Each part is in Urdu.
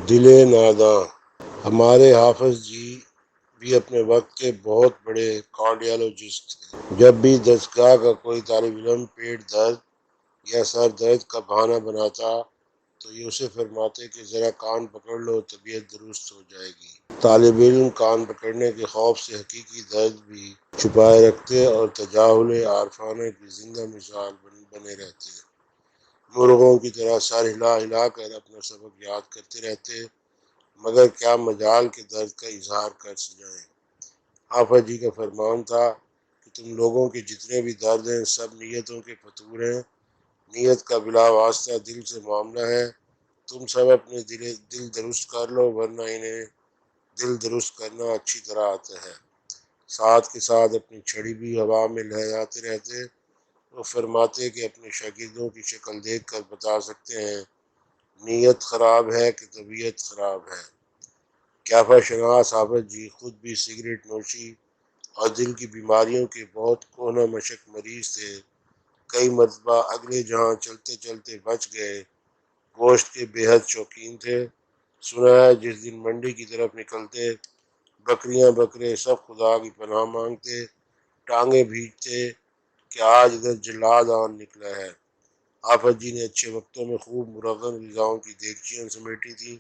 دل ناداں۔ ہمارے حافظ جی بھی اپنے وقت کے بہت بڑے کارڈیالوجسٹ تھے۔ جب بھی دستگاہ کا کوئی طالب علم پیٹ درد یا سر درد کا بہانہ بناتا تو یہ اسے فرماتے کہ ذرا کان پکڑ لو، طبیعت درست ہو جائے گی۔ طالب علم کان پکڑنے کے خوف سے حقیقی درد بھی چھپائے رکھتے اور تجاہل عارفانہ کی زندہ مثال بنے رہتے۔ مرغوں کی طرح سر ہلا ہلا کر اپنا سبق یاد کرتے رہتے، مگر کیا مجال کے درد کا اظہار کر جائیں۔ حافظ جی کا فرمان تھا کہ تم لوگوں کے جتنے بھی درد ہیں سب نیتوں کے فطور ہیں، نیت کا بلا واسطہ دل سے معاملہ ہے۔ تم سب اپنے دل درست کر لو، ورنہ انہیں دل درست کرنا اچھی طرح آتا ہے۔ ساتھ کے ساتھ اپنی چھڑی بھی ہوا میں لہراتے رہتے۔ وہ فرماتے کہ اپنے شاگردوں کی شکل دیکھ کر بتا سکتے ہیں نیت خراب ہے کہ طبیعت خراب ہے۔ کیفا شناس حافظ جی خود بھی سگریٹ نوشی اور دل کی بیماریوں کے بہت کہنہ مشق مریض تھے۔ کئی مرتبہ اگلے جہاں چلتے چلتے بچ گئے۔ گوشت کے بے حد شوقین تھے۔ سنا ہے جس دن منڈی کی طرف نکلتے، بکریاں بکرے سب خدا کی پناہ مانگتے، ٹانگیں بھیجتے کہ آج ادھر جلاد آن نکلا ہے۔ حافظ جی نے اچھے وقتوں میں خوب مرغن غذاؤں کی دیگچیاں سمیٹی تھیں۔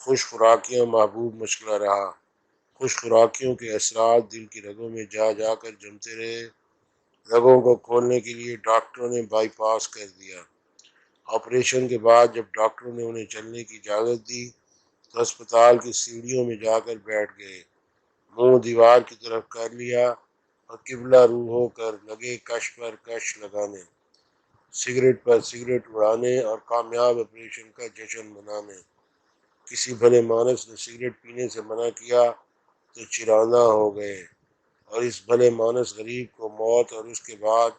خوش خوراکیاں محبوب مشغلہ رہا۔ خوش خوراکیوں کے اثرات دل کی رگوں میں جا جا کر جمتے رہے۔ رگوں کو کھولنے کے لیے ڈاکٹروں نے بائی پاس کر دیا۔ آپریشن کے بعد جب ڈاکٹروں نے انہیں چلنے کی اجازت دی تو ہسپتال کی سیڑھیوں میں جا کر بیٹھ گئے، منہ دیوار کی طرف کر لیا اور قبلہ رو ہو کر لگے کش پر کش لگانے، سگریٹ پر سگریٹ اڑانے اور کامیاب آپریشن کا جشن منانے۔ کسی بھلے مانس نے سگریٹ پینے سے منع کیا تو چرانہ ہو گئے، اور اس بھلے مانس غریب کو موت اور اس کے بعد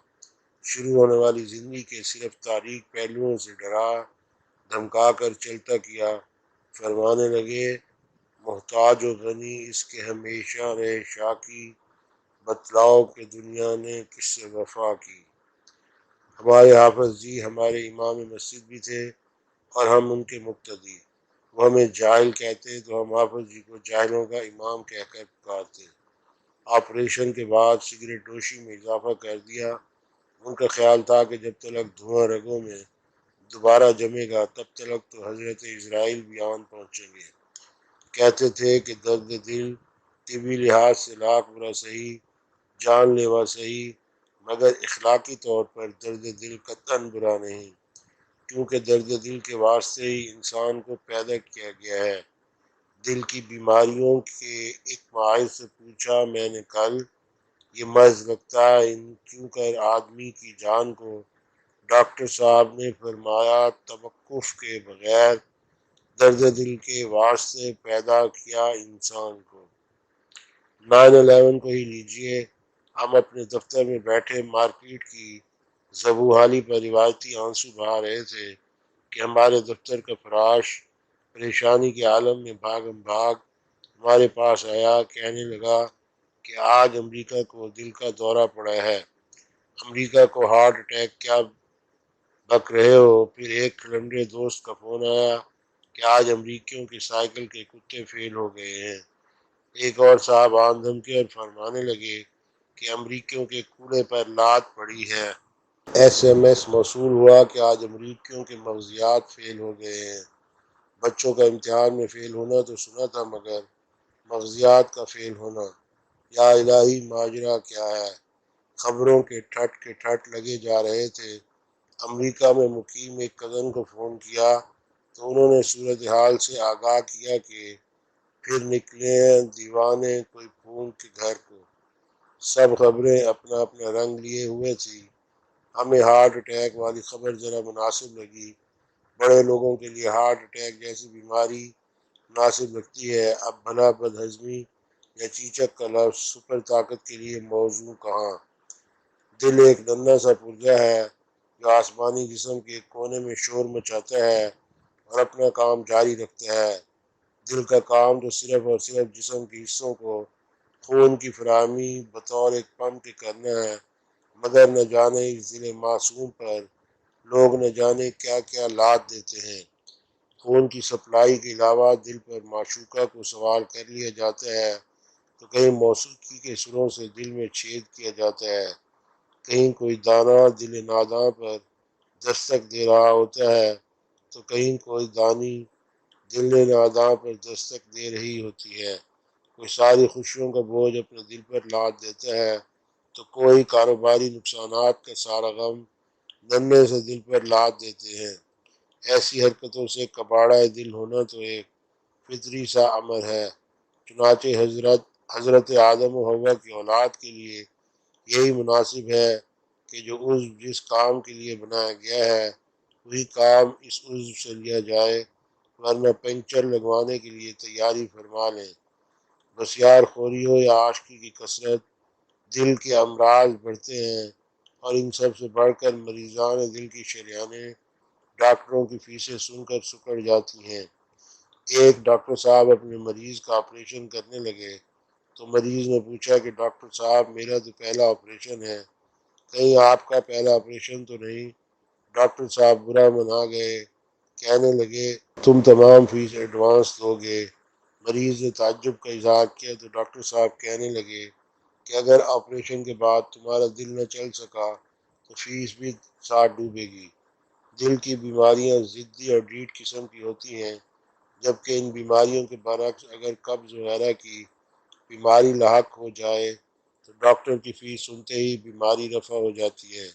شروع ہونے والی زندگی کے صرف تاریک پہلوؤں سے ڈرا دھمکا کر چلتا کیا۔ فرمانے لگے محتاج و غنی اس کے ہمیشہ رہے شاکی، بتلاؤ کہ دنیا نے کس سے وفا کی۔ ہمارے حافظ جی ہمارے امام مسجد بھی تھے اور ہم ان کے مقتدی۔ وہ ہمیں جاہل کہتے تو ہم حافظ جی کو جاہلوں کا امام کہہ کر پکارتے۔ آپریشن کے بعد سگریٹ نوشی میں اضافہ کر دیا۔ ان کا خیال تھا کہ جب تک دھواں رگوں میں دوبارہ جمے گا تب تک تو حضرت اسرائیل بھی آن پہنچیں گے۔ کہتے تھے کہ درد دل طبی لحاظ سے لاکھ برا صحیح، جان لیوا صحیح، مگر اخلاقی طور پر درد دل قطعاً برا نہیں، کیونکہ درد دل کے واسطے ہی انسان کو پیدا کیا گیا ہے۔ دل کی بیماریوں کے ایک ماہر سے پوچھا میں نے کل، یہ مرض لگتا ہے کیوں کر آدمی کی جان کو؟ ڈاکٹر صاحب نے فرمایا توقف کے بغیر درد دل کے واسطے پیدا کیا انسان کو۔ 9/11 کو ہی لیجئے، ہم اپنے دفتر میں بیٹھے مارکیٹ کی زبوحالی پر روایتی آنسو بہا رہے تھے کہ ہمارے دفتر کا فراش پریشانی کے عالم میں بھاگم بھاگ ہمارے پاس آیا، کہنے لگا کہ آج امریکہ کو دل کا دورہ پڑا ہے۔ امریکہ کو ہارٹ اٹیک کیا بک رہے ہو؟ پھر ایک لنڈے دوست کا فون آیا کہ آج امریکیوں کے سائیکل کے کتے فیل ہو گئے ہیں۔ ایک اور صاحب آن دھمکے اور فرمانے لگے کہ امریکیوں کے کوڑے پر لات پڑی ہے۔ SMS موصول ہوا کہ آج امریکیوں کے مغزیات فیل ہو گئے ہیں۔ بچوں کا امتحان میں فیل ہونا تو سنا تھا، مگر مغزیات کا فیل ہونا، یا الہی ماجرا کیا ہے؟ خبروں کے ٹھٹ لگے جا رہے تھے۔ امریکہ میں مقیم ایک کزن کو فون کیا تو انہوں نے صورتحال سے آگاہ کیا کہ پھر نکلے ہیں دیوانے کوئی پھونک کے گھر کو۔ سب خبریں اپنا اپنا رنگ لیے ہوئے تھی۔ ہمیں ہارٹ اٹیک والی خبر ذرا مناسب لگی۔ بڑے لوگوں کے لیے ہارٹ اٹیک جیسی بیماری مناسب لگتی ہے، اب بھلا بد ہضمی یا چیچک کا لفظ سپر طاقت کے لیے موزوں کہاں؟ دل ایک ننھا سا پرزہ ہے جو آسمانی جسم کے ایک کونے میں شور مچاتا ہے اور اپنا کام جاری رکھتا ہے۔ دل کا کام تو صرف اور صرف جسم کے حصوں کو خون کی فراہمی بطور ایک پمپ کے کرنا ہے، مگر نہ جانے اس دل معصوم پر لوگ نہ جانے کیا کیا لاد دیتے ہیں۔ خون کی سپلائی کے علاوہ دل پر معشوقہ کو سوار کر لیا جاتا ہے تو کہیں موسیقی کے سروں سے دل میں چھید کیا جاتا ہے، کہیں کوئی دانہ دل ناداں پر دستک دے رہا ہوتا ہے تو کہیں کوئی دانی دل ناداں پر دستک دے رہی ہوتی ہے، کوئی ساری خوشیوں کا بوجھ اپنے دل پر لاد دیتا ہے تو کوئی کاروباری نقصانات کا سارا غم ننھے سے دل پر لاد دیتے ہیں۔ ایسی حرکتوں سے کباڑہ دل ہونا تو ایک فطری سا امر ہے، چنانچہ حضرت آدم و حوا کی اولاد کے لیے یہی مناسب ہے کہ جو عضو جس کام کے لیے بنایا گیا ہے وہی کام اس عضو سے لیا جائے، ورنہ پنچر لگوانے کے لیے تیاری فرما لیں۔ بسیار خوری ہو یا عاشقی کی کثرت، دل کے امراض بڑھتے ہیں، اور ان سب سے بڑھ کر مریضان دل کی شریانیں ڈاکٹروں کی فیسیں سن کر سکڑ جاتی ہیں۔ ایک ڈاکٹر صاحب اپنے مریض کا آپریشن کرنے لگے تو مریض نے پوچھا کہ ڈاکٹر صاحب میرا تو پہلا آپریشن ہے، کہیں آپ کا پہلا آپریشن تو نہیں؟ ڈاکٹر صاحب برا منا گئے، کہنے لگے تم تمام فیس ایڈوانس دو گے۔ مریض نے تعجب کا اظہار کیا تو ڈاکٹر صاحب کہنے لگے کہ اگر آپریشن کے بعد تمہارا دل نہ چل سکا تو فیس بھی ساتھ ڈوبے گی۔ دل کی بیماریاں ضدی اور ڈھیٹ قسم کی ہوتی ہیں، جبکہ ان بیماریوں کے برعکس اگر قبض وغیرہ کی بیماری لاحق ہو جائے تو ڈاکٹر کی فیس سنتے ہی بیماری رفع ہو جاتی ہے،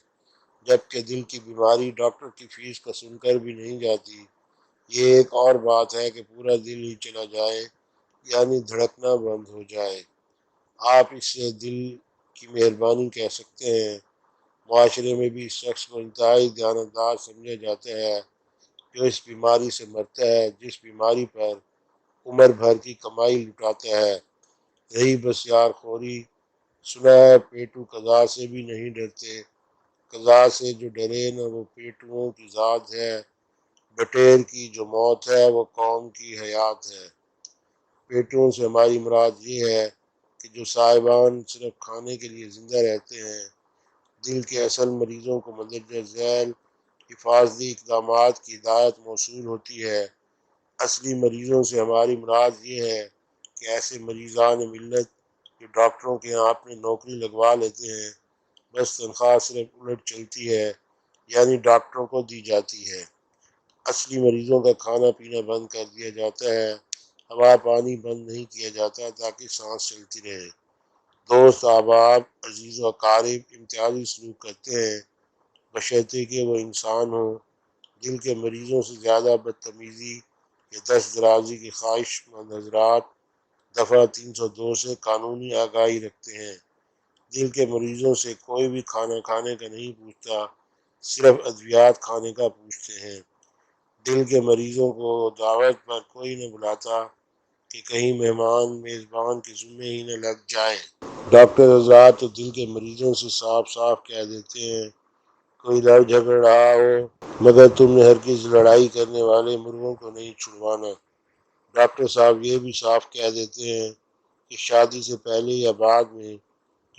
جبکہ دل کی بیماری ڈاکٹر کی فیس کا سن کر بھی نہیں جاتی۔ یہ ایک اور بات ہے کہ پورا دل ہی چلا جائے، یعنی دھڑکنا بند ہو جائے۔ آپ اس سے دل کی مہربانی کہہ سکتے ہیں۔ معاشرے میں بھی اس شخص کو انتہائی دیانتدار سمجھا جاتا ہے جو اس بیماری سے مرتا ہے، جس بیماری پر عمر بھر کی کمائی لٹاتا ہے۔ رہی بس یار خوری، سنا ہے پیٹو قضا سے بھی نہیں ڈرتے، قضا سے جو ڈرے نہ وہ پیٹوؤں کی ذات ہے، بٹیر کی جو موت ہے وہ قوم کی حیات ہے۔ پیٹوؤں سے ہماری مراد یہ ہے کہ جو صاحبان صرف کھانے کے لیے زندہ رہتے ہیں۔ دل کے اصل مریضوں کو مندرجہ ذیل حفاظتی اقدامات کی ہدایت موصول ہوتی ہے۔ اصلی مریضوں سے ہماری مراد یہ ہے کہ ایسے مریضان ملت جو ڈاکٹروں کے ہاں اپنی نوکری لگوا لیتے ہیں، بس تنخواہ صرف الٹ چلتی ہے، یعنی ڈاکٹروں کو دی جاتی ہے۔ اصلی مریضوں کا کھانا پینا بند کر دیا جاتا ہے، ہوا پانی بند نہیں کیا جاتا تاکہ سانس چلتی رہے۔ دوست احباب عزیز و اقارب امتیازی سلوک کرتے ہیں بشرطے کہ وہ انسان ہوں۔ دل کے مریضوں سے زیادہ بدتمیزی یا دست درازی کے خواہش مند حضرات دفعہ 302 سے قانونی آگاہی رکھتے ہیں۔ دل کے مریضوں سے کوئی بھی کھانا کھانے کا نہیں پوچھتا، صرف ادویات کھانے کا پوچھتے ہیں۔ دل کے مریضوں کو دعوت پر کوئی نہ بلاتا کہ کہیں مہمان میزبان کے ذمے ہی نہ لگ جائیں۔ ڈاکٹر حضرات تو دل کے مریضوں سے صاف صاف کہہ دیتے ہیں کوئی لڑ جھگڑ رہا ہو مگر تم نے ہرگز لڑائی کرنے والے مرغوں کو نہیں چھڑوانا۔ ڈاکٹر صاحب یہ بھی صاف کہہ دیتے ہیں کہ شادی سے پہلے یا بعد میں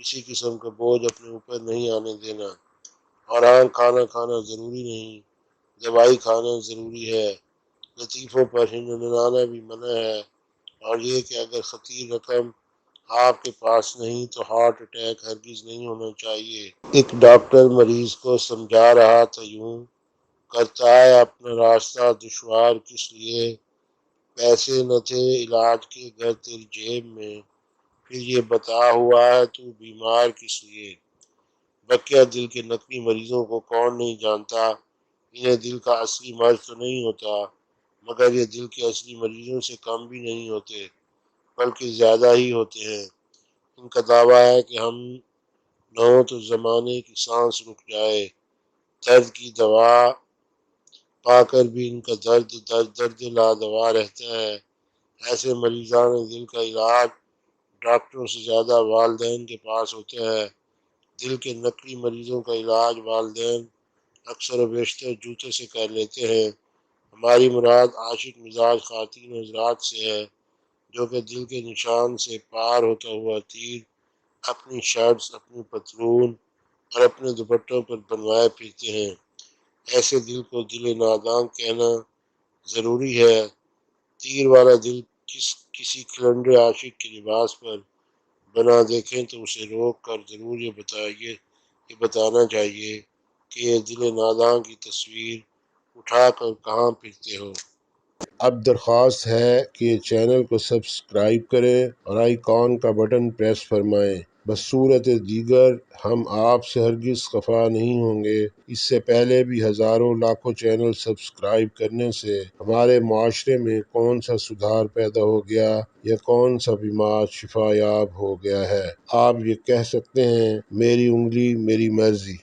کسی قسم کا بوجھ اپنے اوپر نہیں آنے دینا، اور ہاں کھانا کھانا ضروری نہیں، دوائی کھانا ضروری ہے، لطیفوں پر ہنہنانا بھی منع ہے، اور یہ کہ اگر خطیر رقم آپ کے پاس نہیں تو ہارٹ اٹیک ہرگز نہیں ہونا چاہیے۔ ایک ڈاکٹر مریض کو سمجھا رہا تھا یوں، کرتا ہے اپنا راستہ دشوار کس لیے، پیسے نہ تھے علاج کے گر تیری جیب میں، پھر یہ بتا ہوا ہے تو بیمار کس لیے۔ بقیہ دل کے نقلی مریضوں کو کون نہیں جانتا، انہیں دل کا اصلی مرض تو نہیں ہوتا، مگر یہ دل کے اصلی مریضوں سے کم بھی نہیں ہوتے بلکہ زیادہ ہی ہوتے ہیں۔ ان کا دعویٰ ہے کہ ہم نہ ہوں تو زمانے کی سانس رک جائے، درد کی دوا پا کر بھی ان کا درد لا دوا رہتا ہے۔ ایسے مریضان دل کا علاج ڈاکٹروں سے زیادہ والدین کے پاس ہوتا ہے۔ دل کے نقلی مریضوں کا علاج والدین اکثر و بیشتر جوتے سے کر لیتے ہیں۔ ہماری مراد عاشق مزاج خواتین حضرات سے ہے جو کہ دل کے نشان سے پار ہوتا ہوا تیر اپنی شرٹس، اپنی پتلون اور اپنے دوپٹوں پر بنوائے پھرتے ہیں۔ ایسے دل کو دل ناداں کہنا ضروری ہے۔ تیر والا دل کسی کھلنڈے عاشق کے لباس پر بنا دیکھیں تو اسے روک کر ضرور یہ بتانا چاہیے کہ یہ دل ناداں کی تصویر اٹھا کر کہاں پھرتے ہو۔ اب درخواست ہے کہ چینل کو سبسکرائب کریں اور آئیکن کا بٹن پریس فرمائیں۔ بصورت دیگر ہم آپ سے ہرگز خفا نہیں ہوں گے۔ اس سے پہلے بھی ہزاروں لاکھوں چینل سبسکرائب کرنے سے ہمارے معاشرے میں کون سا سدھار پیدا ہو گیا یا کون سا بیمار شفا یاب ہو گیا ہے۔ آپ یہ کہہ سکتے ہیں میری انگلی میری مرضی۔